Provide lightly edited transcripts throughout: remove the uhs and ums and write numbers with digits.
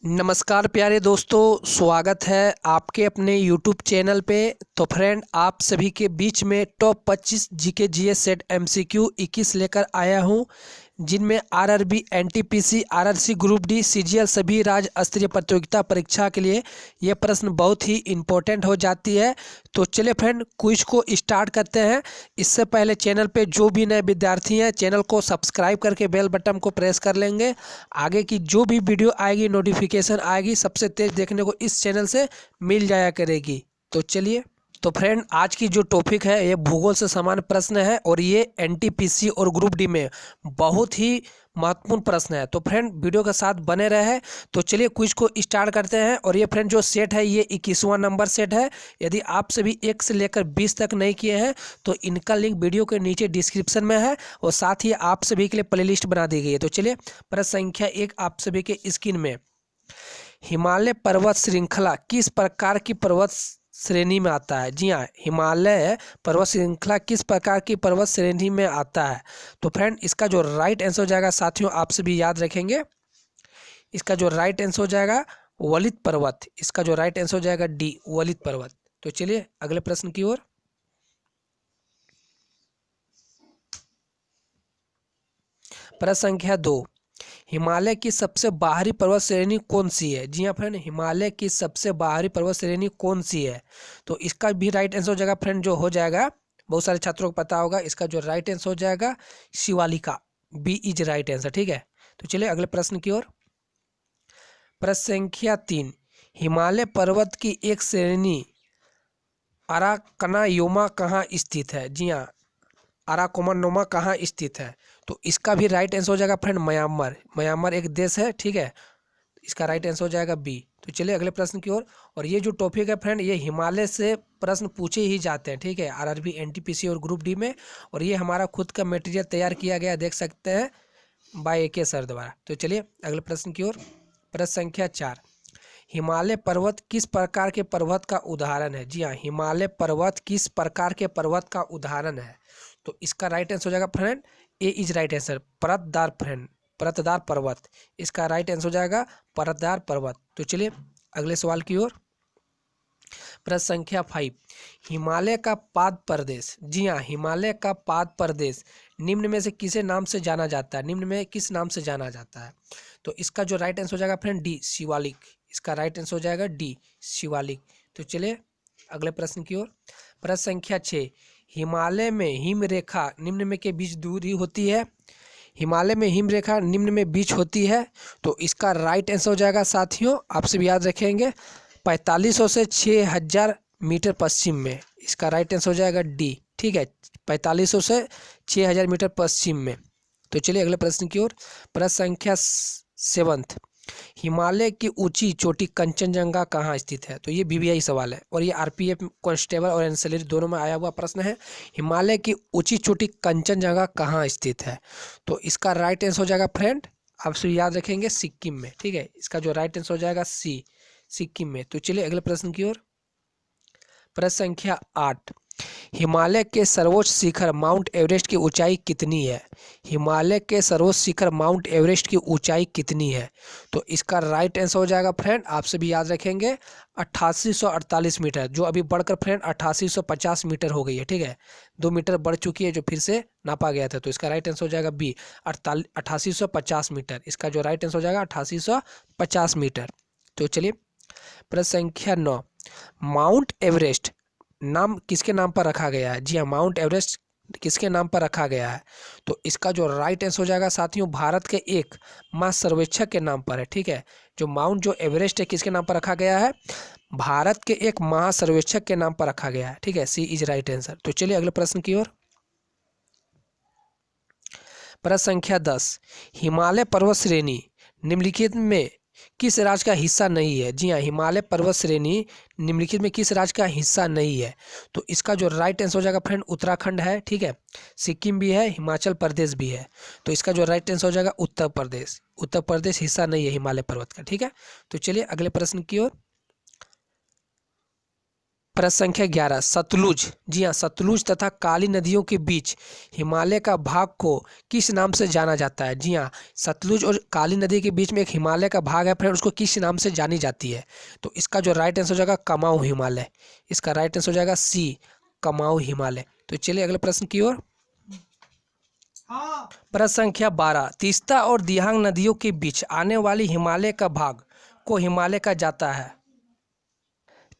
नमस्कार प्यारे दोस्तों, स्वागत है आपके अपने YouTube चैनल पे। तो फ्रेंड, आप सभी के बीच में top 25 GK GS set MCQ 21 लेकर आया हूँ, जिनमें RRB, NTPC, RRC group D, CGL सभी राज्य स्तरीय प्रतियोगिता परीक्षा के लिए ये प्रश्न बहुत ही इम्पोर्टेंट हो जाती है। तो चलिए फ्रेंड, क्विज को स्टार्ट करते हैं। इससे पहले चैनल पे जो भी नए विद्यार्थी हैं, चैनल को सब्सक्राइब करके बेल बटन को प्रेस कर लेंगे। आगे की जो भी वीडियो आएगी, नोटिफिकेशन आएगी, सबसे तेज देखने को इस चैनल से मिल जाया करेगी। तो चलिए, तो फ्रेंड, आज की जो टॉपिक है ये भूगोल से समान प्रश्न है और ये NTPC और ग्रुप डी में बहुत ही महत्वपूर्ण प्रश्न है। तो फ्रेंड, वीडियो के साथ बने रहे। तो चलिए क्विज को स्टार्ट करते हैं। और ये फ्रेंड, जो सेट है ये 21वां नंबर सेट है। यदि आप सभी 1 से लेकर 20 तक नहीं किए हैं तो इनका लिंक वीडियो के नीचे डिस्क्रिप्शन में है और साथ ही आप सभी के लिए प्लेलिस्ट बना दी गई है। तो चलिए, प्रश्न संख्या 1 आप सभी के स्क्रीन में। हिमालय पर्वत श्रृंखला किस प्रकार की पर्वत श्रेणी में आता है? जी हाँ, हिमालय पर्वत श्रृंखला किस प्रकार की पर्वत श्रेणी में आता है? तो फ्रेंड, इसका जो राइट आंसर हो जाएगा, साथियों आप सभी याद रखेंगे, इसका जो राइट आंसर हो जाएगा वलित पर्वत। इसका जो राइट आंसर हो जाएगा डी, वलित पर्वत। तो चलिए अगले प्रश्न की ओर। प्रश्न संख्या 2, हिमालय की सबसे बाहरी पर्वत श्रेणी कौन सी है? जी हाँ फ्रेंड, हिमालय की सबसे बाहरी पर्वत श्रेणी कौन सी है? तो इसका भी राइट आंसर हो जाएगा फ्रेंड, जो हो जाएगा, बहुत सारे छात्रों को पता होगा, इसका जो राइट आंसर हो जाएगा Shivalika. B is right answer. ठीक है, तो चलिए अगले प्रश्न की ओर। प्रश्न संख्या 3, हिमालय पर्वत की एक श्रेणी अराकनायोमा कहाँ स्थित है? जी हाँ, अराकोनोमा कहाँ स्थित है? तो इसका भी राइट आंसर हो जाएगा फ्रेंड म्यांमार। म्यांमार एक देश है। ठीक है, इसका राइट आंसर हो जाएगा बी। तो चलिए अगले प्रश्न की ओर। और ये जो टॉपिक है फ्रेंड, ये हिमालय से प्रश्न पूछे ही जाते हैं। ठीक है, RRB, NTPC और ग्रुप डी में। और ये हमारा खुद का मटेरियल तैयार किया गया, देख सकते हैं, बाय AK सर द्वारा। तो चलिए अगले प्रश्न की ओर। प्रश्न संख्या 4, हिमालय पर्वत किस प्रकार के पर्वत का उदाहरण है? जी हाँ, हिमालय पर्वत किस प्रकार के पर्वत का उदाहरण है? तो इसका राइट आंसर हो जाएगा friend, A is right answer, परतदार फ्रेंड, परतदार पर्वत। इसका राइट आंसर हो जाएगा परतदार पर्वत। तो चलिए अगले सवाल की ओर। प्रश्न संख्या 5, हिमालय का पाद प्रदेश। जी हाँ, हिमालय का पाद प्रदेश निम्न में से किसे नाम से जाना जाता है? निम्न में किस नाम से जाना जाता है? तो इसका जो राइट आंसर हो जाएगा फ्रेंड डी, शिवालिक। इसका राइट आंसर हो जाएगा डी, शिवालिक। तो चलिए अगले प्रश्न की ओर। प्रश्न संख्या 6, हिमालय में हिम रेखा निम्न में के बीच दूरी होती है? हिमालय में हिम रेखा निम्न में बीच होती है। तो इसका राइट आंसर हो जाएगा साथियों, आपसे भी याद रखेंगे, 4500 से 6000 मीटर पश्चिम में। इसका राइट आंसर हो जाएगा डी। ठीक है, 4500 से 6000 मीटर पश्चिम में। तो चलिए अगले प्रश्न की ओर। प्रश्न संख्या 7, हिमालय की ऊंची चोटी कंचनजंगा कहाँ स्थित है? तो ये VVI सवाल है और ये RPF कांस्टेबल और एनसीएलआर दोनों में आया हुआ प्रश्न है। हिमालय की ऊंची चोटी कंचनजंगा कहाँ स्थित है? तो इसका राइट आंसर हो जाएगा फ्रेंड, आप सभी याद रखेंगे, सिक्किम में। ठीक है, इसका जो राइट आंसर हो जाएगा सी, सिक्किम में। तो चलिए अगले प्रश्न की ओर। प्रश्न संख्या 8, हिमालय के सर्वोच्च शिखर माउंट एवरेस्ट की ऊंचाई कितनी है? हिमालय के सर्वोच्च शिखर माउंट एवरेस्ट की ऊंचाई कितनी है? तो इसका राइट आंसर हो जाएगा फ्रेंड, आप सभी याद रखेंगे, 8848 मीटर, जो अभी बढ़कर फ्रेंड 8850 मीटर हो गई है। ठीक है, 2 मीटर बढ़ चुकी है, जो फिर से नापा गया था। तो इसका राइट आंसर हो जाएगा बी, 8850 मीटर। इसका जो राइट आंसर हो जाएगा 8850 मीटर। तो चलिए प्रश्न संख्या 9, माउंट एवरेस्ट नाम किसके नाम पर रखा गया है? जी हाँ, माउंट एवरेस्ट किसके नाम पर रखा गया है? तो इसका जो राइट आंसर हो जाएगा साथियों, भारत के एक महासर्वेक्षक के नाम पर है। ठीक है, जो एवरेस्ट है किसके नाम पर रखा गया है? भारत के एक महासर्वेक्षक के नाम पर रखा गया है। ठीक है, सी इज राइट आंसर। तो चलिए अगले प्रश्न की ओर। प्रश्न संख्या 10, हिमालय पर्वत श्रेणी निम्नलिखित में किस राज्य का हिस्सा नहीं है? जी हाँ, हिमालय पर्वत श्रेणी निम्नलिखित में किस राज्य का हिस्सा नहीं है? तो इसका जो राइट आंसर हो जाएगा फ्रेंड, उत्तराखंड है। ठीक है, सिक्किम भी है, हिमाचल प्रदेश भी है। तो इसका जो राइट आंसर हो जाएगा उत्तर प्रदेश। उत्तर प्रदेश हिस्सा नहीं है हिमालय पर्वत का। ठीक है, तो चलिए अगले प्रश्न की ओर। प्रश्न संख्या 11, सतलुज, जी हाँ, सतलुज तथा काली नदियों के बीच हिमालय का भाग को किस नाम से जाना जाता है? जी हाँ, सतलुज और काली नदी के बीच में एक हिमालय का भाग है फ्रेंड, उसको किस नाम से जानी जाती है? तो इसका जो राइट आंसर हो जाएगा कमाऊ हिमालय। इसका राइट आंसर हो जाएगा सी, कमाऊ हिमालय। तो चलिए अगले प्रश्न की ओर। प्रश्न संख्या 12, तीस्ता और दियांग नदियों के बीच आने वाली हिमालय का भाग को हिमालय का जाता है।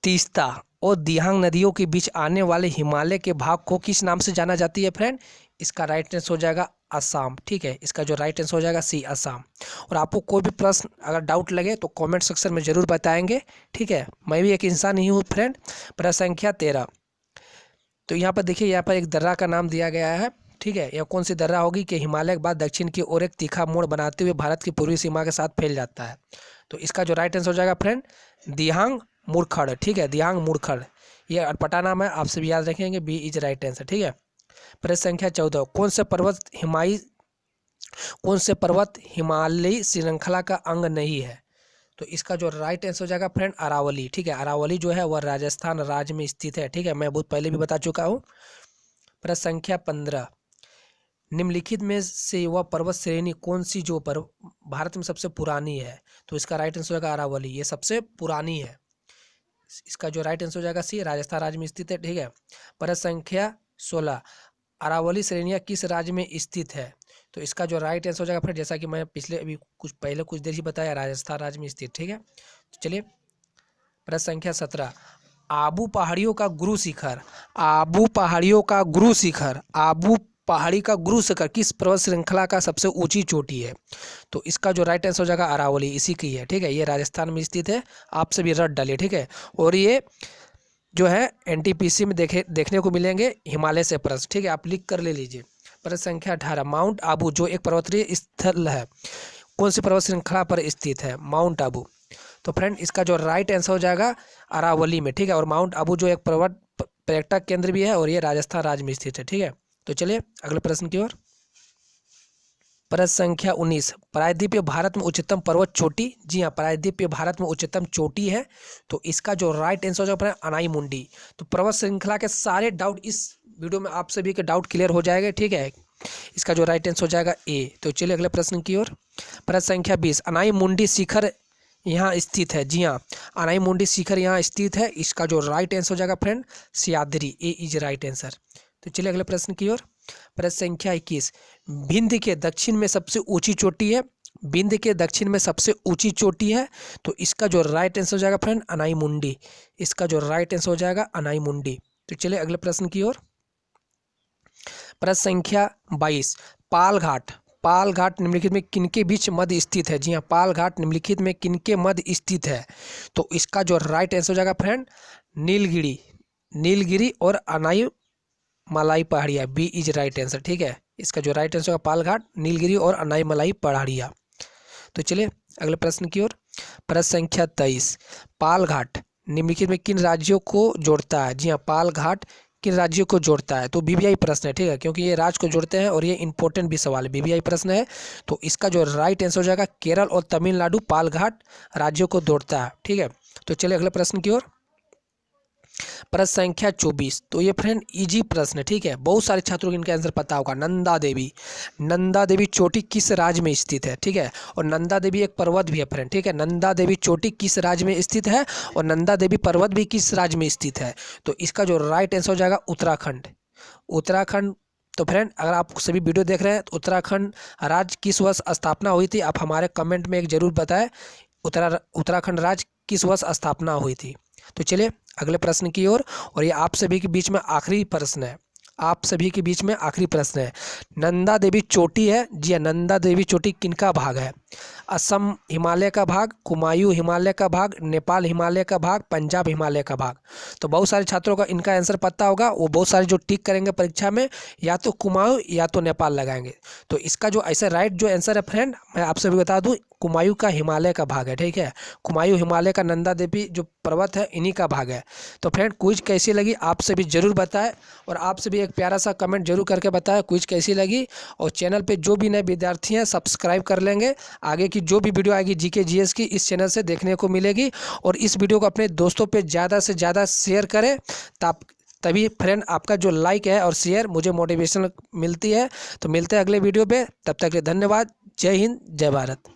तीस्ता और दियांग नदियों के बीच आने वाले हिमालय के भाग को किस नाम से जाना जाती है फ्रेंड? इसका राइट आंसर हो जाएगा असम। ठीक है, इसका जो राइट आंसर हो जाएगा सी, असम। और आपको कोई भी प्रश्न अगर डाउट लगे तो कमेंट सेक्शन में जरूर बताएंगे। ठीक है, मैं भी एक इंसान ही हूँ फ्रेंड। प्रश्न संख्या 13, तो यहाँ पर देखिए, यहाँ पर एक दर्रा का नाम दिया गया है। ठीक है, यह कौन सी दर्रा होगी कि हिमालय के बाद दक्षिण की ओर एक तीखा मोड़ बनाते हुए भारत की पूर्वी सीमा के साथ फैल जाता है? तो इसका जो राइट आंसर हो जाएगा फ्रेंड दियांग मुरखड़। ठीक है, दियांग मुरखड़, ये अटपटा नाम है, आपसे भी याद रखेंगे, बी इज राइट आंसर। ठीक है, प्रश्न संख्या 14, कौन से पर्वत हिमालयी श्रृंखला का अंग नहीं है? तो इसका जो राइट आंसर हो जाएगा फ्रेंड अरावली। ठीक है, अरावली जो है वह राजस्थान राज्य में स्थित है। ठीक है, मैं बहुत पहले भी बता चुका हूँ। प्रश्न संख्या 15, निम्नलिखित में से वह पर्वत श्रेणी कौन सी जो भारत में सबसे पुरानी है? तो इसका राइट आंसर हो जाएगा अरावली, ये सबसे पुरानी है। इसका जो राइट आंसर हो जाएगा सी, राजस्थान राज्य में स्थित है। ठीक है, प्रश्न संख्या 16, अरावली श्रेणियाँ किस राज्य में स्थित है? तो इसका जो राइट आंसर हो जाएगा फिर, जैसा कि मैं पिछले अभी कुछ देर ही बताया, राजस्थान राज्य में स्थित। ठीक है, तो चलिए प्रश्न संख्या 17, आबू पहाड़ियों का गुरु शिखर, आबू पहाड़ियों का गुरु शिखर, आबू पहाड़ी का गुरु शिखर किस पर्वत श्रृंखला का सबसे ऊंची चोटी है? तो इसका जो राइट आंसर हो जाएगा अरावली, इसी की है। ठीक है, ये राजस्थान में स्थित है, आप सभी रट डालिए। ठीक है, और ये जो है एनटीपीसी में देखने को मिलेंगे हिमालय से प्रश्न। ठीक है, आप लिख कर ले लीजिए। प्रश्न संख्या 18, माउंट आबू जो एक पर्वतीय स्थल है कौन सी पर्वत श्रृंखला पर स्थित है? माउंट आबू। तो फ्रेंड इसका जो राइट आंसर हो जाएगा अरावली में। ठीक है, और माउंट आबू जो एक पर्यटक केंद्र भी है और ये राजस्थान राज्य में स्थित है। ठीक है, तो चलिए अगले प्रश्न की ओर। प्रश्न संख्या 19, प्रायद्वीपीय भारत में उच्चतम पर्वत चोटी, जी हाँ, प्रायद्वीपीय भारत में उच्चतम चोटी है। तो इसका जो राइट आंसर हो जाएगा अनाई मुंडी। तो पर्वत श्रृंखला के सारे डाउट इस वीडियो में आप सभी के डाउट क्लियर हो जाएंगे। ठीक है, इसका जो राइट आंसर हो जाएगा ए। तो चलिए अगले प्रश्न की ओर। प्रश्न संख्या 20, अनाई मुंडी शिखर यहाँ स्थित है, जी हाँ, अनाई मुंडी शिखर यहाँ स्थित है। इसका जो राइट आंसर हो जाएगा friend Sahyadri, A is right answer. तो चलिए अगले प्रश्न की ओर। प्रश्न संख्या 21, विंध्य के दक्षिण में सबसे ऊंची चोटी है, विंध्य के दक्षिण में सबसे ऊंची चोटी है। तो इसका जो राइट आंसर हो जाएगा फ्रेंड अनाई मुंडी, इसका जो राइट आंसर हो जाएगा अनाई मुंडी। तो चलिए अगले प्रश्न की ओर। प्रश्न संख्या 22, पाल घाट, पाल घाट निम्नलिखित में किनके बीच मध्य स्थित है? जी हाँ, पाल घाट निम्नलिखित में किनके मध्य स्थित है? तो इसका जो राइट आंसर हो जाएगा फ्रेंड नीलगिरी, नीलगिरी और अनाई मलाई पहाड़िया, बी इज राइट आंसर। ठीक है, इसका जो राइट आंसर होगा पालघाट, नीलगिरी और अनाई मलाई पहाड़िया। तो चलिए अगले प्रश्न की ओर। प्रश्न संख्या 23, पालघाट निम्नलिखित में किन राज्यों को जोड़ता है? जी हाँ, पालघाट किन राज्यों को जोड़ता है? तो बीबीआई प्रश्न है। ठीक है, क्योंकि ये राज्य को जोड़ते हैं और ये इंपॉर्टेंट भी सवाल है, बीबीआई प्रश्न है। तो इसका जो राइट आंसर हो जाएगा केरल और तमिलनाडु पालघाट राज्यों को जोड़ता है। ठीक है, तो चलिए अगले प्रश्न की ओर। प्रश्न संख्या 24, तो ये फ्रेंड इजी प्रश्न है। ठीक है, बहुत सारे छात्रों को इनका आंसर पता होगा। नंदा देवी, नंदा देवी चोटी किस राज्य में स्थित है? ठीक है, और नंदा देवी एक पर्वत भी है फ्रेंड। ठीक है, नंदा देवी चोटी किस राज्य में स्थित है और नंदा देवी पर्वत भी किस राज्य में स्थित है? तो इसका जो राइट आंसर हो जाएगा उत्तराखंड, उत्तराखंड। तो फ्रेंड अगर आप सभी वीडियो देख रहे हैं तो उत्तराखंड राज्य किस वर्ष स्थापना हुई थी, आप हमारे कमेंट में एक जरूर बताएं उत्तराखंड राज्य किस वर्ष स्थापना हुई थी। तो चलिए अगले प्रश्न की ओर। और ये आप सभी के बीच में आखिरी प्रश्न है, आप सभी के बीच में आखिरी प्रश्न है। नंदा देवी चोटी है, जी हाँ, नंदा देवी चोटी किनका भाग है? असम हिमालय का भाग, कुमायूं हिमालय का भाग, नेपाल हिमालय का भाग, पंजाब हिमालय का भाग। तो बहुत सारे छात्रों का इनका आंसर पता होगा, वो बहुत सारे जो टिक करेंगे परीक्षा में या तो कुमायूं या तो नेपाल लगाएंगे। तो इसका जो ऐसा राइट जो आंसर है फ्रेंड, मैं आप सभी बता दूं, कुमायूं का हिमालय का भाग है। ठीक है, कुमायूं हिमालय का नंदा देवी जो पर्वत है इन्हीं का भाग है। तो फ्रेंड क्विज कैसी लगी आप सभी जरूर बताएं, और आप सभी एक प्यारा सा कमेंट जरूर करके बताएं क्विज कैसी लगी। और चैनल पे जो भी नए विद्यार्थी हैं सब्सक्राइब कर लेंगे, आगे की जो भी वीडियो आएगी जीके जीएस की इस चैनल से देखने को मिलेगी। और इस वीडियो को अपने दोस्तों पे ज़्यादा से ज़्यादा शेयर करें, तभी फ्रेंड आपका जो लाइक है और शेयर मुझे मोटिवेशन मिलती है। तो मिलते हैं अगले वीडियो पे, तब तक के लिए धन्यवाद। जय हिंद, जय भारत।